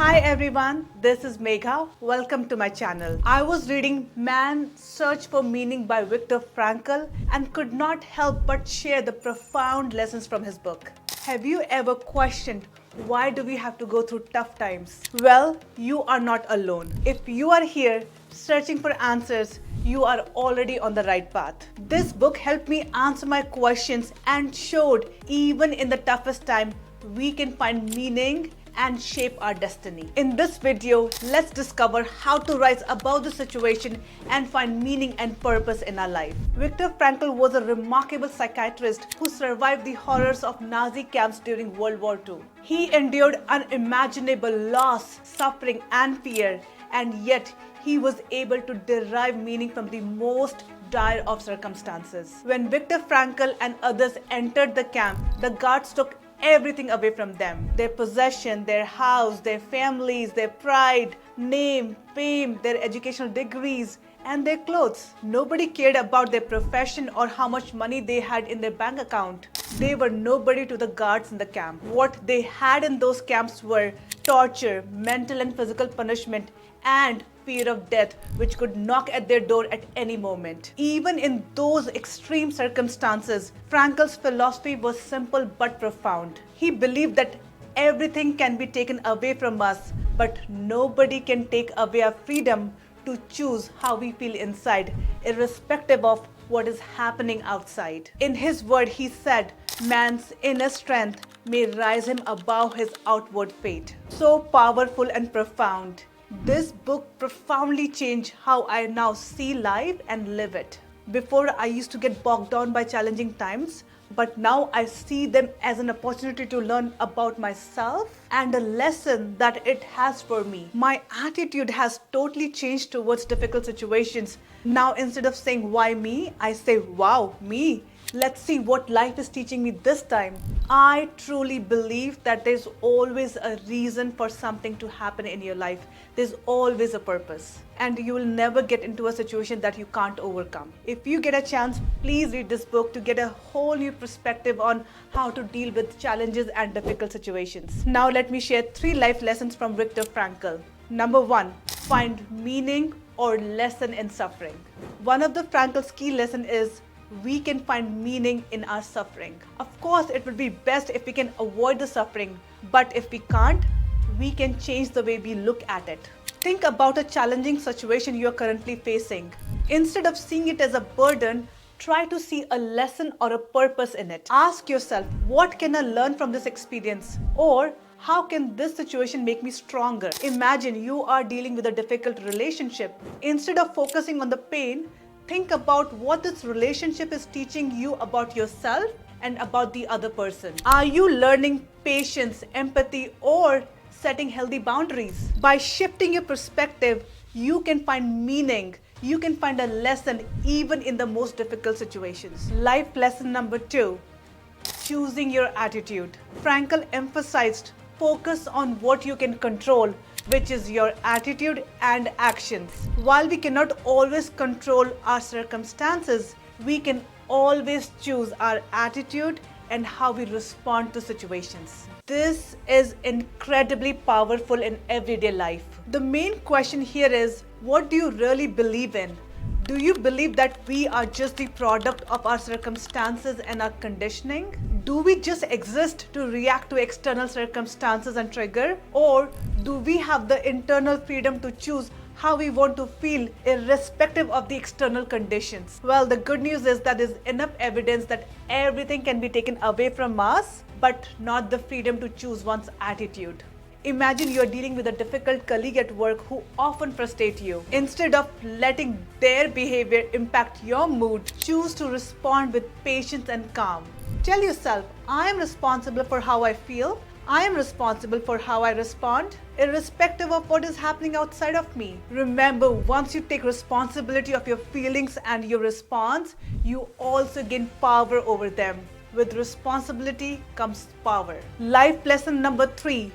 Hi everyone, this is Megha. Welcome to my channel. I was reading Man's Search for Meaning by Viktor Frankl and could not help but share the profound lessons from his book. Have you ever questioned why do we have to go through tough times? Well, you are not alone. If you are here searching for answers, you are already on the right path. This book helped me answer my questions and showed even in the toughest time, we can find meaning and shape our destiny. In this video, let's discover how to rise above the situation and find meaning and purpose in our life. Viktor Frankl was a remarkable psychiatrist who survived the horrors of Nazi camps during World War II. He endured unimaginable loss, suffering, and fear, and yet he was able to derive meaning from the most dire of circumstances. When Viktor Frankl and others entered the camp, the guards took everything away from them. Their possession, their house, their families, their pride, name, fame, their educational degrees, and their clothes. Nobody cared about their profession or how much money they had in their bank account. They were nobody to the guards in the camp. What they had in those camps were torture, mental and physical punishment, and fear of death, which could knock at their door at any moment. Even in those extreme circumstances, Frankl's philosophy was simple but profound. He believed that everything can be taken away from us, but nobody can take away our freedom to choose how we feel inside, irrespective of what is happening outside. In his word, he said, man's inner strength may rise him above his outward fate. So powerful and profound. This book profoundly changed how I now see life and live it. Before, I used to get bogged down by challenging times, but now I see them as an opportunity to learn about myself and a lesson that it has for me. My attitude has totally changed towards difficult situations. Now, instead of saying, why me? I say, wow, me. Let's see what life is teaching me this time. I truly believe that there's always a reason for something to happen in your life. There's always a purpose. And you will never get into a situation that you can't overcome. If you get a chance, please read this book to get a whole new perspective on how to deal with challenges and difficult situations. Now let me share 3 life lessons from Viktor Frankl. Number 1, find meaning or lesson in suffering. One of the Frankl's key lessons is we can find meaning in our suffering. Of course, it would be best if we can avoid the suffering, but if we can't, we can change the way we look at it. Think about a challenging situation you are currently facing. Instead of seeing it as a burden, try to see a lesson or a purpose in it. Ask yourself, what can I learn from this experience? Or how can this situation make me stronger? Imagine you are dealing with a difficult relationship. Instead of focusing on the pain, think about what this relationship is teaching you about yourself and about the other person. Are you learning patience, empathy, or setting healthy boundaries? By shifting your perspective, you can find meaning. You can find a lesson even in the most difficult situations. Life lesson number 2, choosing your attitude. Frankl emphasized focus on what you can control, which is your attitude and actions. While we cannot always control our circumstances, we can always choose our attitude and how we respond to situations. This is incredibly powerful in everyday life. The main question here is, what do you really believe in? Do you believe that we are just the product of our circumstances and our conditioning? Do we just exist to react to external circumstances and trigger? Or do we have the internal freedom to choose how we want to feel irrespective of the external conditions? Well, the good news is that there's enough evidence that everything can be taken away from us, but not the freedom to choose one's attitude. Imagine you're dealing with a difficult colleague at work who often frustrate you. Instead of letting their behavior impact your mood, choose to respond with patience and calm. Tell yourself, I am responsible for how I feel. I am responsible for how I respond, irrespective of what is happening outside of me. Remember, once you take responsibility of your feelings and your response, you also gain power over them. With responsibility comes power. Life lesson number 3,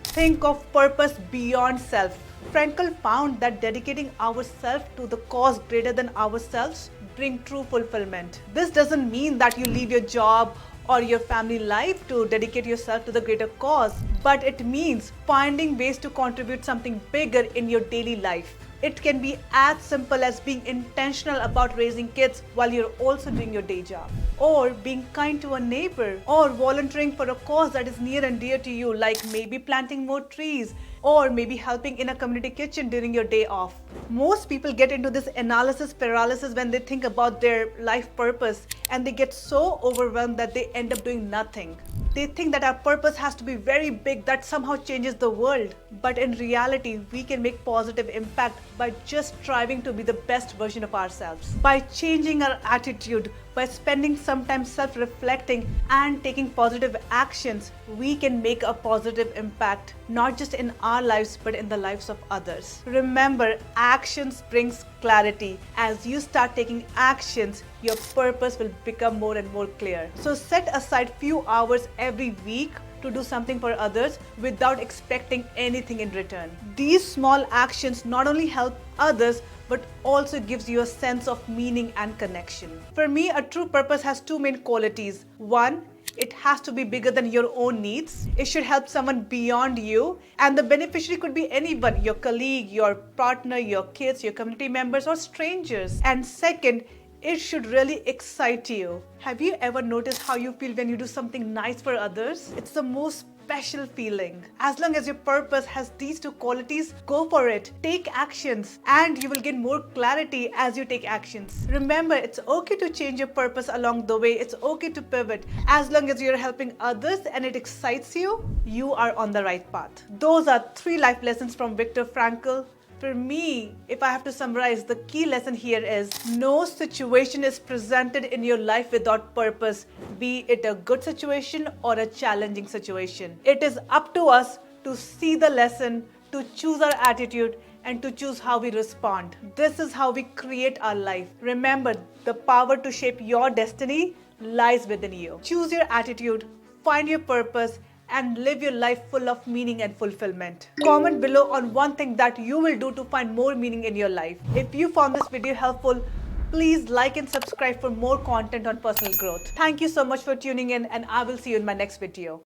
think of purpose beyond self. Frankl found that dedicating ourselves to the cause greater than ourselves bring true fulfillment. This doesn't mean that you leave your job or your family life to dedicate yourself to the greater cause, but it means finding ways to contribute something bigger in your daily life. It can be as simple as being intentional about raising kids while you're also doing your day job, or being kind to a neighbor, or volunteering for a cause that is near and dear to you, like maybe planting more trees, or maybe helping in a community kitchen during your day off. Most people get into this analysis paralysis when they think about their life purpose, and they get so overwhelmed that they end up doing nothing. They think that our purpose has to be very big, that somehow changes the world. But in reality, we can make positive impact by just striving to be the best version of ourselves. By changing our attitude, by spending some time self-reflecting and taking positive actions, we can make a positive impact, not just in our lives, but in the lives of others. Remember, actions brings clarity. As you start taking actions, your purpose will become more and more clear. So set aside few hours every week to do something for others without expecting anything in return. These small actions not only help others, but also gives you a sense of meaning and connection. For me, a true purpose has two main qualities. One, it has to be bigger than your own needs. It should help someone beyond you, and the beneficiary could be anyone, your colleague, your partner, your kids, your community members, or strangers. And second, it should really excite you. Have you ever noticed how you feel when you do something nice for others? It's the most special feeling. As long as your purpose has these two qualities, go for it. Take actions, and you will get more clarity as you take actions. Remember, it's okay to change your purpose along the way. It's okay to pivot. As long as you're helping others and it excites you, you are on the right path. Those are 3 life lessons from Viktor Frankl. For me, if I have to summarize, the key lesson here is no situation is presented in your life without purpose, be it a good situation or a challenging situation. It is up to us to see the lesson, to choose our attitude, and to choose how we respond. This is how we create our life. Remember, the power to shape your destiny lies within you. Choose your attitude, find your purpose, and live your life full of meaning and fulfillment. Comment below on one thing that you will do to find more meaning in your life. If you found this video helpful, please like and subscribe for more content on personal growth. Thank you so much for tuning in, and I will see you in my next video.